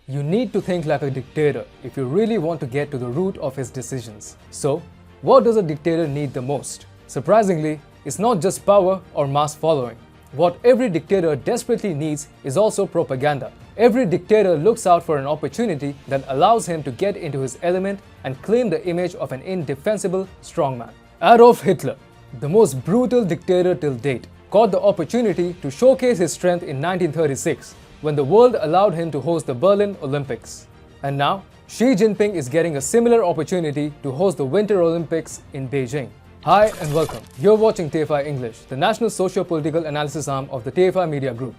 You need to think like a dictator if you really want to get to the root of his decisions. So, what does a dictator need the most? Surprisingly, it's not just power or mass following. What every dictator desperately needs is also propaganda. Every dictator looks out for an opportunity that allows him to get into his element and claim the image of an indefensible strongman. Adolf Hitler, the most brutal dictator till date, caught the opportunity to showcase his strength in 1936 when the world allowed him to host the Berlin Olympics. And now, Xi Jinping is getting a similar opportunity to host the Winter Olympics in Beijing. Hi and welcome. You're watching TFI English, the national socio-political analysis arm of the TFI Media Group.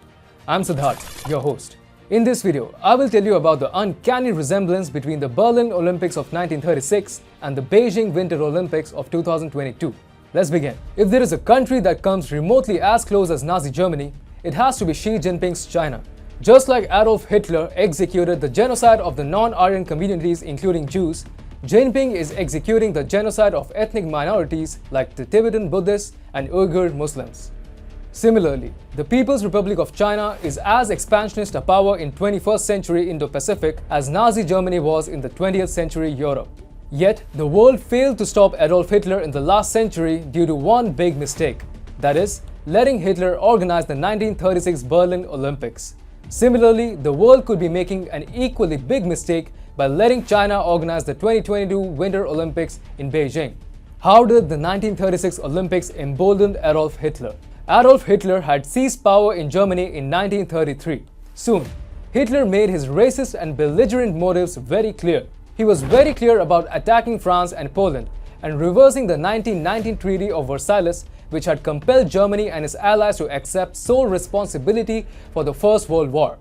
I'm Siddharth, your host. In this video, I will tell you about the uncanny resemblance between the Berlin Olympics of 1936 and the Beijing Winter Olympics of 2022. Let's begin. If there is a country that comes remotely as close as Nazi Germany, it has to be Xi Jinping's China. Just like Adolf Hitler executed the genocide of the non-Aryan communities including Jews, Jinping is executing the genocide of ethnic minorities like the Tibetan Buddhists and Uyghur Muslims. Similarly, the People's Republic of China is as expansionist a power in 21st century Indo-Pacific as Nazi Germany was in the 20th century Europe. Yet, the world failed to stop Adolf Hitler in the last century due to one big mistake, that is, letting Hitler organize the 1936 Berlin Olympics. Similarly, the world could be making an equally big mistake by letting China organize the 2022 Winter Olympics in Beijing. How did the 1936 Olympics embolden Adolf Hitler? Adolf Hitler had seized power in Germany in 1933. Soon, Hitler made his racist and belligerent motives very clear. He was very clear about attacking France and Poland and reversing the 1919 Treaty of Versailles, which had compelled Germany and its allies to accept sole responsibility for the First World War,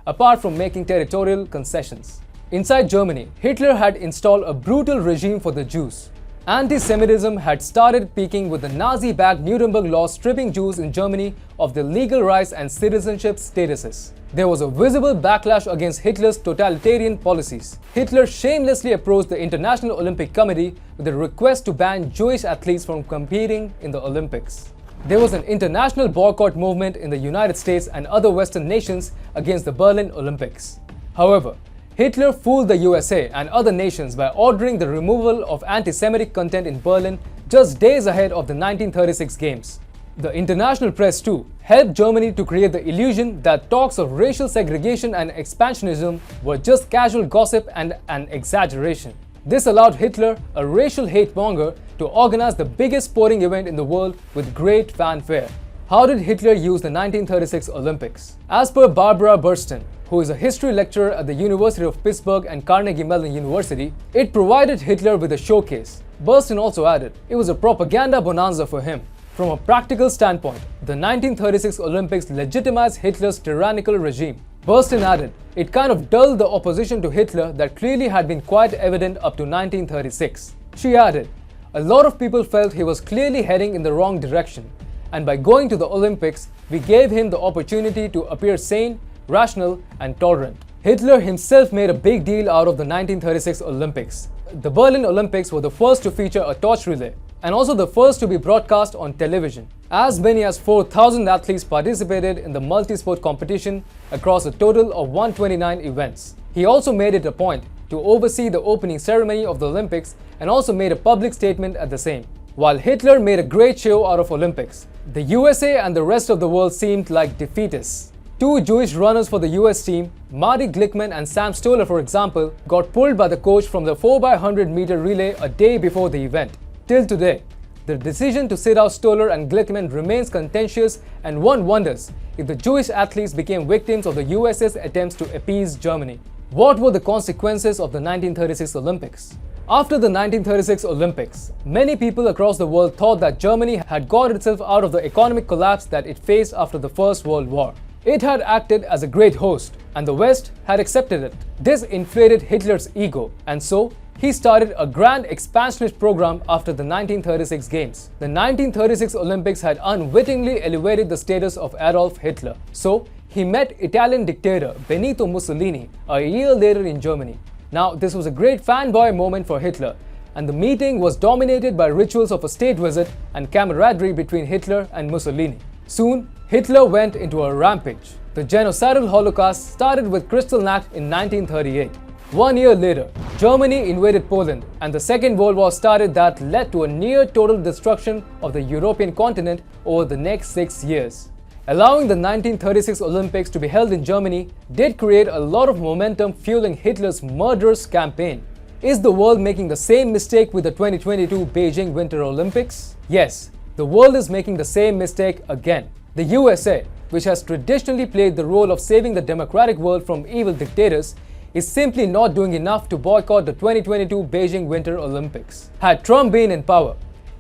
apart from making territorial concessions. Inside Germany, Hitler had installed a brutal regime for the Jews. Anti-Semitism had started peaking with the Nazi-backed Nuremberg law stripping Jews in Germany of their legal rights and citizenship statuses. There was a visible backlash against Hitler's totalitarian policies. Hitler shamelessly approached the International Olympic Committee with a request to ban Jewish athletes from competing in the Olympics. There was an international boycott movement in the United States and other Western nations against the Berlin Olympics. However, Hitler fooled the USA and other nations by ordering the removal of anti-Semitic content in Berlin just days ahead of the 1936 Games. The international press too helped Germany to create the illusion that talks of racial segregation and expansionism were just casual gossip and an exaggeration. This allowed Hitler, a racial hate-monger, to organize the biggest sporting event in the world with great fanfare. How did Hitler use the 1936 Olympics? As per Barbara Burston, who is a history lecturer at the University of Pittsburgh and Carnegie Mellon University, it provided Hitler with a showcase. Burston also added, it was a propaganda bonanza for him. From a practical standpoint, the 1936 Olympics legitimized Hitler's tyrannical regime. Burston added, it kind of dulled the opposition to Hitler that clearly had been quite evident up to 1936. She added, a lot of people felt he was clearly heading in the wrong direction, and by going to the Olympics, we gave him the opportunity to appear sane, rational, and tolerant. Hitler himself made a big deal out of the 1936 Olympics. The Berlin Olympics were the first to feature a torch relay, and also the first to be broadcast on television. As many as 4,000 athletes participated in the multi-sport competition across a total of 129 events. He also made it a point to oversee the opening ceremony of the Olympics and also made a public statement at the same. While Hitler made a great show out of Olympics, the USA and the rest of the world seemed like defeatists. Two Jewish runners for the US team, Marty Glickman and Sam Stoller for example, got pulled by the coach from the 4x100 meter relay a day before the event. Till today, the decision to sit out Stoller and Glickman remains contentious, and one wonders if the Jewish athletes became victims of the US's attempts to appease Germany. What were the consequences of the 1936 Olympics? After the 1936 Olympics, many people across the world thought that Germany had got itself out of the economic collapse that it faced after the First World War. It had acted as a great host, and the West had accepted it. This inflated Hitler's ego, and so he started a grand expansionist program after the 1936 Games. The 1936 Olympics had unwittingly elevated the status of Adolf Hitler. So, he met Italian dictator Benito Mussolini a year later in Germany. Now, this was a great fanboy moment for Hitler, and the meeting was dominated by rituals of a state visit and camaraderie between Hitler and Mussolini. Soon, Hitler went into a rampage. The genocidal Holocaust started with Kristallnacht in 1938. 1 year later, Germany invaded Poland, and the Second World War started that led to a near total destruction of the European continent over the next 6 years. Allowing the 1936 Olympics to be held in Germany did create a lot of momentum fueling Hitler's murderous campaign. Is the world making the same mistake with the 2022 Beijing Winter Olympics? Yes, the world is making the same mistake again. The USA, which has traditionally played the role of saving the democratic world from evil dictators, is simply not doing enough to boycott the 2022 Beijing Winter Olympics. Had Trump been in power,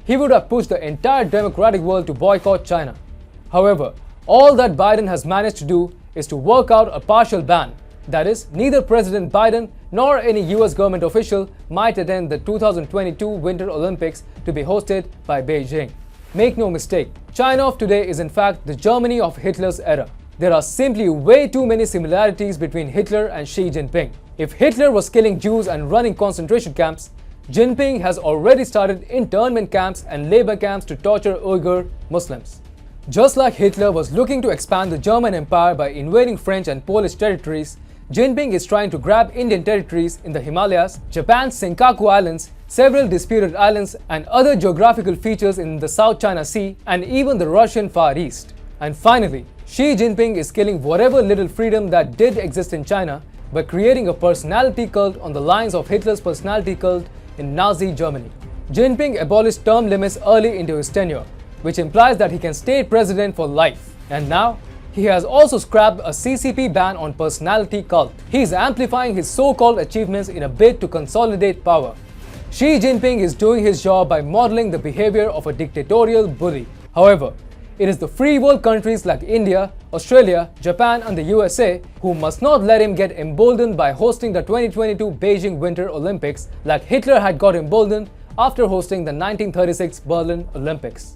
he would have pushed the entire democratic world to boycott China. However, all that Biden has managed to do is to work out a partial ban. That is, neither President Biden nor any US government official might attend the 2022 Winter Olympics to be hosted by Beijing. Make no mistake, China of today is in fact the Germany of Hitler's era. There are simply way too many similarities between Hitler and Xi Jinping. If Hitler was killing Jews and running concentration camps, Jinping has already started internment camps and labor camps to torture Uyghur Muslims. Just like Hitler was looking to expand the German Empire by invading French and Polish territories, Jinping is trying to grab Indian territories in the Himalayas, Japan's Senkaku Islands, several disputed islands, and other geographical features in the South China Sea and even the Russian Far East. And finally, Xi Jinping is killing whatever little freedom that did exist in China by creating a personality cult on the lines of Hitler's personality cult in Nazi Germany. Jinping abolished term limits early into his tenure, which implies that he can stay president for life. And now, he has also scrapped a CCP ban on personality cult. He is amplifying his so-called achievements in a bid to consolidate power. Xi Jinping is doing his job by modeling the behavior of a dictatorial bully. However, it is the free world countries like India, Australia, Japan and the USA who must not let him get emboldened by hosting the 2022 Beijing Winter Olympics like Hitler had got emboldened after hosting the 1936 Berlin Olympics.